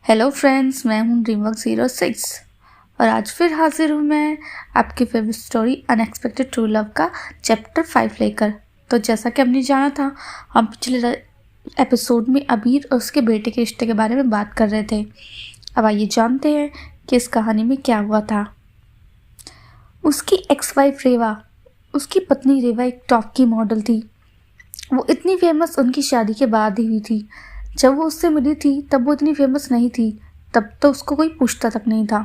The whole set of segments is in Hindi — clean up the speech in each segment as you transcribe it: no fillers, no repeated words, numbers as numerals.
हेलो फ्रेंड्स, मैं हूँ ड्रीमवर्क 06 और आज फिर हाजिर हूँ मैं आपकी favourite story unexpected true love का चैप्टर 5 लेकर। तो जैसा कि हमने जाना था, हम पिछले एपिसोड में अबीर और उसके बेटे के रिश्ते के बारे में बात कर रहे थे। अब आइए जानते हैं कि इस कहानी में क्या हुआ था। उसकी एक्स वाइफ रेवा, उसकी पत्नी रेवा एक टॉप की मॉडल थी। वो इतनी फेमस उनकी शादी के बाद ही हुई थी। जब वो उससे मिली थी तब वो इतनी फेमस नहीं थी, तब तो उसको कोई पूछता तक नहीं था।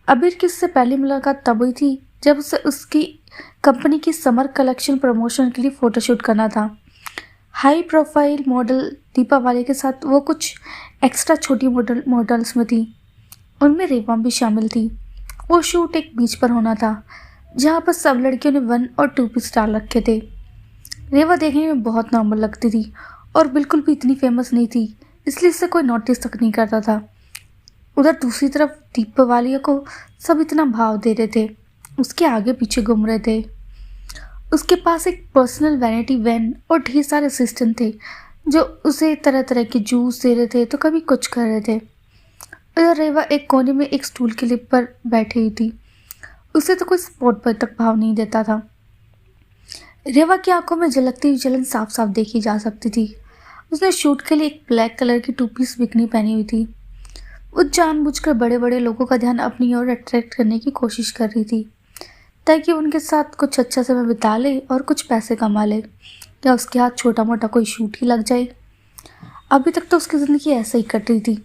अबीर की उससे पहली मुलाकात तब हुई थी जब उसे उसकी कंपनी की समर कलेक्शन प्रमोशन के लिए फ़ोटोशूट करना था। हाई प्रोफाइल मॉडल दीपा वाले के साथ वो कुछ एक्स्ट्रा छोटी मॉडल्स में थी। उनमें रेवा भी शामिल थी। वो शूट एक बीच पर होना था जहाँ पर सब लड़कियों ने 1 और 2 पीस डाल रखे थे। रेवा देखने में बहुत नॉर्मल लगती थी और बिल्कुल भी इतनी फेमस नहीं थी, इसलिए इसे कोई नोटिस तक नहीं करता था। उधर दूसरी तरफ दीपा वालिया को सब इतना भाव दे रहे थे, उसके आगे पीछे घूम रहे थे। उसके पास एक पर्सनल वैनिटी वैन और ढेर सारे असिस्टेंट थे जो उसे तरह तरह के जूस दे रहे थे तो कभी कुछ कर रहे थे। उधर रेवा एक कोने में एक स्टूल के लिप पर बैठी हुई थी। उसे तो कोई स्पॉट पर तक भाव नहीं देता था। रेवा की आंखों में झलकती हुई जलन साफ साफ देखी जा सकती थी। उसने शूट के लिए एक ब्लैक कलर की 2 पीस बिकनी पहनी हुई थी। वो जानबूझकर बड़े बड़े लोगों का ध्यान अपनी ओर अट्रैक्ट करने की कोशिश कर रही थी ताकि उनके साथ कुछ अच्छा समय बिता ले और कुछ पैसे कमा ले, या उसके हाथ छोटा मोटा कोई शूट ही लग जाए। अभी तक तो उसकी ज़िंदगी ऐसे ही कट रही थी।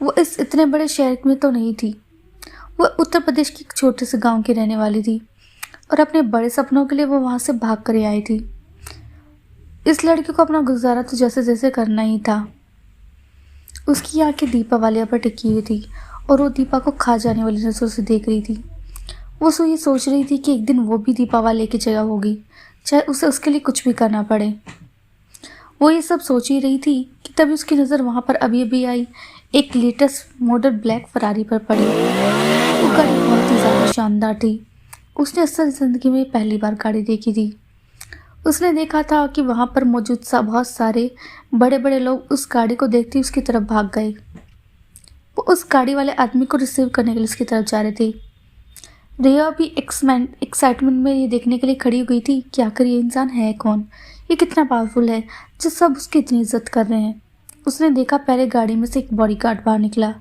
वो इस इतने बड़े शहर में तो नहीं थी। वो उत्तर प्रदेश की एक छोटे से गाँव की रहने वाली थी और अपने बड़े सपनों के लिए वो वहाँ से भाग कर आई थी। इस लड़की को अपना गुजारा तो जैसे जैसे करना ही था। उसकी आंखें दीपा वालिया पर टिकी हुई थी और वो दीपा को खा जाने वाली नजरों से देख रही थी। वो ये सोच रही थी कि एक दिन वो भी दीपा वालिया की जगह होगी, चाहे उसे उसके लिए कुछ भी करना पड़े। वो ये सब सोच ही रही थी कि तभी उसकी नज़र वहाँ पर अभी अभी आई एक लेटेस्ट मॉडल ब्लैक फरारी पर पड़ी। वो गाड़ी बहुत ही ज़्यादा शानदार थी। उसने असल ज़िंदगी में पहली बार गाड़ी देखी थी। उसने देखा था कि वहाँ पर मौजूद बहुत सारे बड़े बड़े लोग उस गाड़ी को देखते ही उसकी तरफ भाग गए। वो उस गाड़ी वाले आदमी को रिसीव करने के लिए उसकी तरफ जा रहे थे। रेवा भी एक्साइटमेंट में ये देखने के लिए खड़ी हो गई थी कि आखिर ये इंसान है कौन, ये कितना पावरफुल है जो सब उसकी इतनी इज्जत कर रहे हैं। उसने देखा पहले गाड़ी में से एक बॉडीगार्ड बाहर निकला,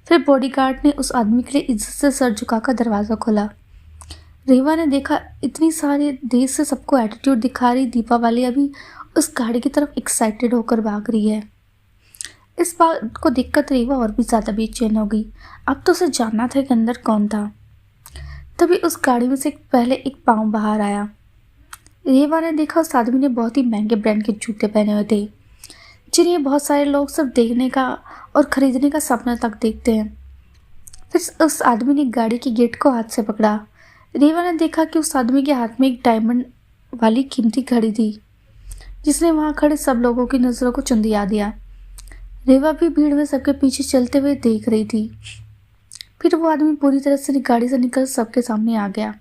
फिर बॉडीगार्ड ने उस आदमी के लिए इज्जत से सर झुकाकर दरवाज़ा खोला। रेवा ने देखा इतनी सारे देर से सबको एटीट्यूड दिखा रही दीपा वालिया भी उस गाड़ी की तरफ एक्साइटेड होकर भाग रही है। इस बात को देखकर रेवा और भी ज़्यादा बेचैन हो गई। अब तो उसे जानना था कि अंदर कौन था। तभी उस गाड़ी में से पहले एक पाँव बाहर आया। रेवा ने देखा उस आदमी ने बहुत ही महंगे ब्रांड के जूते पहने हुए थे जिन्हें बहुत सारे लोग सिर्फ देखने का और खरीदने का सपना तक देखते हैं। फिर उस आदमी ने गाड़ी के गेट को हाथ से पकड़ा। रेवा ने देखा कि उस आदमी के हाथ में एक डायमंड वाली कीमती घड़ी थी जिसने वहां खड़े सब लोगों की नज़रों को चुंदिया दिया। रेवा भी भीड़ में सबके पीछे चलते हुए देख रही थी। फिर वो आदमी पूरी तरह से गाड़ी से निकल सबके सामने आ गया।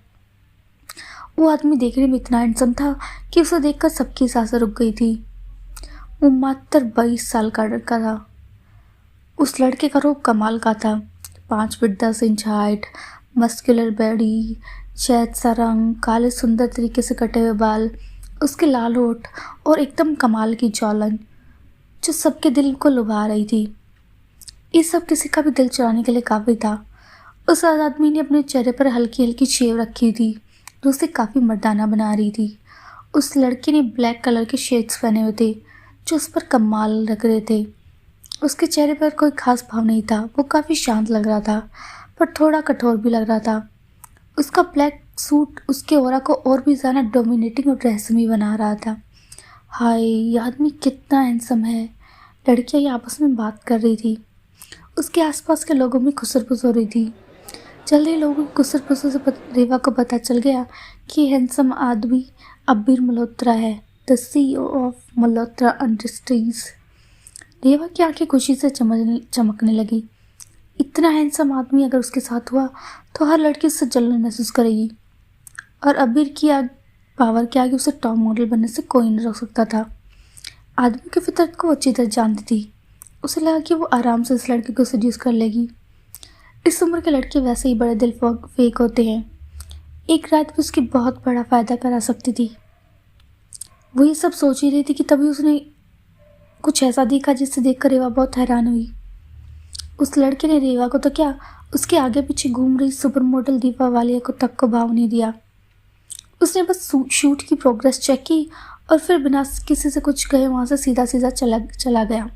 वो आदमी देखने में इतना हैंडसम था कि उसे देखकर सबकी सांसें रुक गई थी। वो मात्र 22 साल का लड़का था। उस लड़के का रूप कमाल का था। 5 feet 10 inch height, muscular body, शहद सा रंग, काले सुंदर तरीके से कटे हुए बाल, उसके लाल होठ और एकदम कमाल की जौलन जो सबके दिल को लुभा रही थी। ये सब किसी का भी दिल चुराने के लिए काफ़ी था। उस आदमी ने अपने चेहरे पर हल्की हल्की शेव रखी थी जो उसे काफ़ी मर्दाना बना रही थी। उस लड़के ने ब्लैक कलर के शेड्स पहने हुए थे जो उस पर कमाल लग रहे थे। उसके चेहरे पर कोई खास भाव नहीं था। वो काफ़ी शांत लग रहा था पर थोड़ा कठोर भी लग रहा था। उसका ब्लैक सूट उसके ऑरा को और भी ज़्यादा डोमिनेटिंग और रहस्यमयी बना रहा था। हाय, ये आदमी कितना हैंडसम है। लड़कियां ये आपस में बात कर रही थी। उसके आसपास के लोगों में खुसर-फुस हो रही थी। जल्दी लोगों की खुसर-फुस से रेवा को पता चल गया कि हैंडसम आदमी अबीर मल्होत्रा है, the CEO of Malhotra Industries. Reva की आंखें खुशी से चमकने लगी। इतना हैंडसम आदमी अगर उसके साथ हुआ तो हर लड़की उससे जलन महसूस करेगी और अबीर की पावर के आगे उसे टॉप मॉडल बनने से कोई नहीं रोक सकता था। आदमी की फितरत को अच्छी तरह जानती थी। उसे लगा कि वो आराम से इस लड़के को सेड्यूस कर लेगी। इस उम्र के लड़के वैसे ही बड़े दिल फेक होते हैं। एक रात भी उसकी बहुत बड़ा फ़ायदा करा सकती थी। वो ये सब सोच ही रही थी कि तभी उसने कुछ ऐसा देखा जिसे देखकर रेवा बहुत हैरान हुई। उस लड़के ने रेवा को तो क्या, उसके आगे पीछे घूम रही सुपर मॉडल दीपा वालिया को तक को भाव नहीं दिया। उसने बस शूट की प्रोग्रेस चेक की और फिर बिना किसी से कुछ कहे वहाँ से सीधा सीधा चला गया।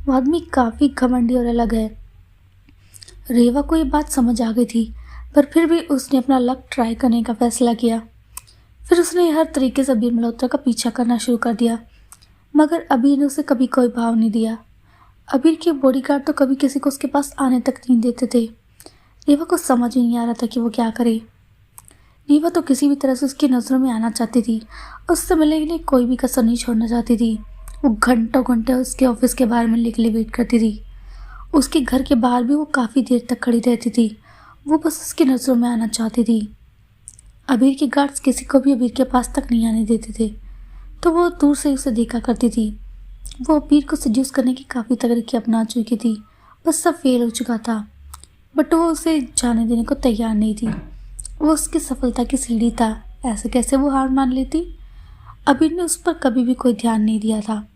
वो आदमी काफ़ी घमंडी और अलग है। रेवा को ये बात समझ आ गई थी, पर फिर भी उसने अपना लक ट्राई करने का फैसला किया। फिर उसने हर तरीके से अबीर मल्होत्रा का पीछा करना शुरू कर दिया, मगर अबीर ने उसे कभी कोई भाव नहीं दिया। अबीर के बॉडीगार्ड तो कभी किसी को उसके पास आने तक नहीं देते थे। रेवा को समझ ही नहीं आ रहा था कि वो क्या करे। रेवा तो किसी भी तरह से उसकी नज़रों में आना चाहती थी, उससे मिलने के लिए कोई भी कसर नहीं छोड़ना चाहती थी। वो घंटों घंटे उसके ऑफिस के बाहर मिलने के लिए वेट करती थी। उसके घर के बाहर भी वो काफ़ी देर तक खड़ी रहती थी। वो बस उसकी नज़रों में आना चाहती थी। अबीर के गार्ड्स किसी को भी अबीर के पास तक नहीं आने देते थे, तो वो दूर से उसे देखा करती थी। वो अबीर को सड्यूस करने की काफ़ी तरीके अपना चुकी थी, बस सब फेल हो चुका था। बट वो उसे जाने देने को तैयार नहीं थी। वो उसकी सफलता की सीढ़ी था, ऐसे कैसे वो हार मान लेती। अबीर ने उस पर कभी भी कोई ध्यान नहीं दिया था।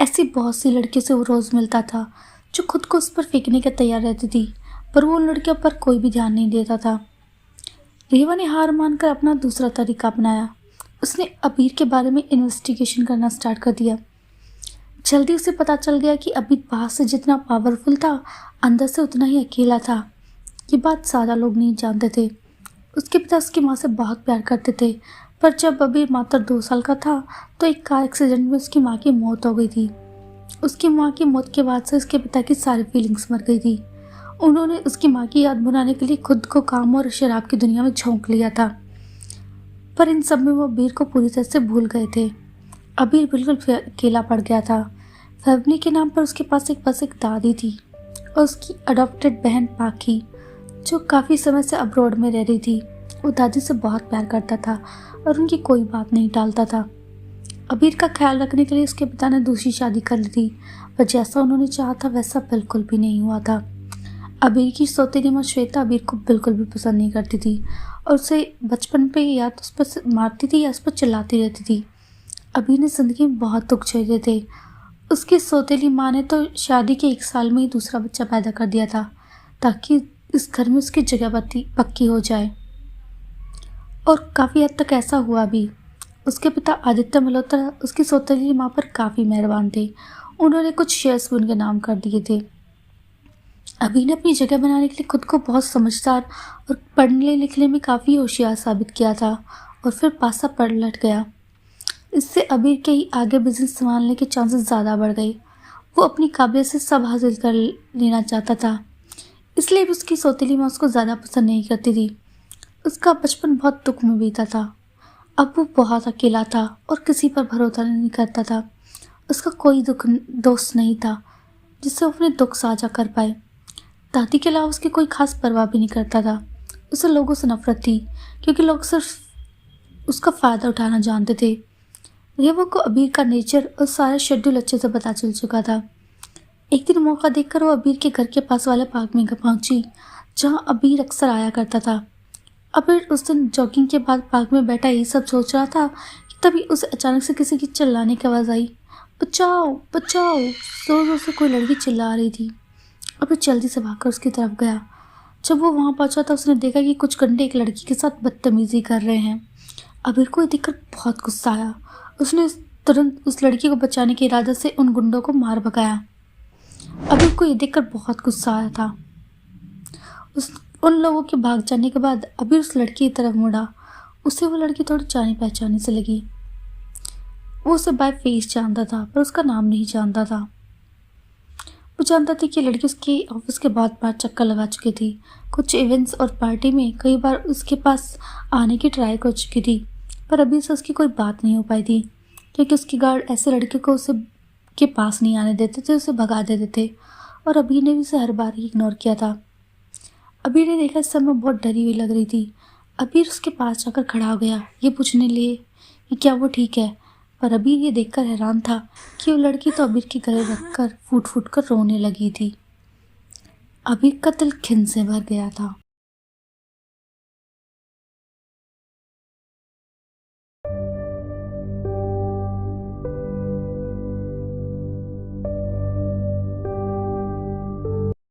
ऐसी बहुत सी लड़कियों से वो रोज़ मिलता था जो खुद को उस पर फेंकने के तैयार रहती थी, पर वो उन लड़कियों पर कोई भी ध्यान नहीं देता था। रेवा ने हार मानकर अपना दूसरा तरीका अपनाया। उसने अबीर के बारे में इन्वेस्टिगेशन करना स्टार्ट कर दिया। जल्दी उसे पता चल गया कि अबीर बाहर से जितना पावरफुल था, अंदर से उतना ही अकेला था। ये बात ज़्यादा लोग नहीं जानते थे। उसके पिता उसकी माँ से बहुत प्यार करते थे, पर जब अबीर मात्र 2 साल का था तो एक कार एक्सीडेंट में उसकी माँ की मौत हो गई थी। उसकी माँ की मौत के बाद से उसके पिता की सारी फीलिंग्स मर गई थी। उन्होंने उसकी माँ की याद भुलाने के लिए खुद को काम और शराब की दुनिया में झोंक लिया था, पर इन सब में वो अबीर को पूरी तरह से भूल गए थे। अबीर बिल्कुल अकेला पड़ गया था। फैमिली के नाम पर उसके पास बस एक दादी थी और उसकी अडॉप्टेड बहन पाखी, जो काफ़ी समय से अब्रॉड में रह रही थी। वो दादी से बहुत प्यार करता था और उनकी कोई बात नहीं टालता था। अबीर का ख्याल रखने के लिए उसके पिता ने दूसरी शादी कर ली थी, पर जैसा उन्होंने चाहा था वैसा बिल्कुल भी नहीं हुआ था। अबीर की सौतेली माँ श्वेता अबीर को बिल्कुल भी पसंद नहीं करती थी और उसे बचपन पे या तो उस पर मारती थी या उस पर चिल्लाती रहती थी। अबीर ने ज़िंदगी में बहुत दुख झेले थे। उसकी सौतेली माँ ने तो शादी के 1 साल में ही दूसरा बच्चा पैदा कर दिया था, ताकि इस घर में उसकी जगह पक्की हो जाए। और काफ़ी हद तक ऐसा हुआ भी। उसके पिता आदित्य मल्होत्रा उसकी सौतेली माँ पर काफ़ी मेहरबान थे। उन्होंने कुछ शेयर्स भी उनके नाम कर दिए थे। अबीर ने अपनी जगह बनाने के लिए खुद को बहुत समझदार और पढ़ने लिखने में काफ़ी होशियार साबित किया था और फिर पासा पलट गया। इससे अबीर के ही आगे बिजनेस संभालने के चांसेस ज़्यादा बढ़ गए। वो अपनी काबिलियत से सब हासिल कर लेना चाहता था, इसलिए भी उसकी सौतेली माँ उसको ज़्यादा पसंद नहीं करती थी। उसका बचपन बहुत दुख में बीता था। अब वो बहुत अकेला था और किसी पर भरोसा नहीं करता था। उसका कोई दोस्त नहीं था जिससे वो अपने दुख साझा कर पाए। दादी के अलावा उसकी कोई खास परवाह भी नहीं करता था। उसे लोगों से नफरत थी, क्योंकि लोग सिर्फ उसका फ़ायदा उठाना जानते थे। रेवा को अबीर का नेचर और सारा शेड्यूल अच्छे से पता चल चुका था। एक दिन मौका देखकर वो अबीर के घर के पास वाले पार्क में पहुंची, जहां अबीर अक्सर आया करता था। अबीर उस दिन जॉगिंग के बाद पार्क में बैठा यही सब सोच रहा था कि तभी उसे अचानक से किसी की चिल्लाने की आवाज़ आई। बचाओ बचाओ, जोर जोर से कोई लड़की चिल्ला रही थी। अबीर जल्दी से भागकर उसकी तरफ गया। जब वो वहाँ पहुँचा तो उसने देखा कि कुछ गंडे एक लड़की के साथ बदतमीजी कर रहे हैं। अबीर को देखकर बहुत गुस्सा आया। उसने तुरंत उस लड़की को बचाने के इरादे से उन गुंडों को मार भगाया। अबीर को ये देखकर बहुत गुस्सा आया था। उन लोगों के भाग जाने के बाद अबीर उस लड़की की तरफ मुड़ा। उसे वो लड़की थोड़ी जानी पहचानी से लगी। वो उसे बाय फेस जानता था, पर उसका नाम नहीं जानता था। वो जानता था कि लड़की उसके ऑफिस के बाद बार चक्कर लगा चुकी थी। कुछ इवेंट्स और पार्टी में कई बार उसके पास आने की ट्राई कर चुकी थी, पर अभी से उसकी कोई बात नहीं हो पाई थी, क्योंकि उसके गार्ड ऐसे लड़के को उसे के पास नहीं आने देते थे, उसे भगा देते थे, और अबीर ने भी उसे हर बार ही इग्नोर किया था। अबीर ने देखा इस समय बहुत डरी हुई लग रही थी। अबीर उसके पास जाकर खड़ा हो गया, ये पूछने लिए कि क्या वो ठीक है, पर अबीर ये देखकर हैरान था कि वो लड़की तो अबीर के गले रखकर फूट फूट कर रोने लगी थी। अबीर का दिल घिन से भर गया था।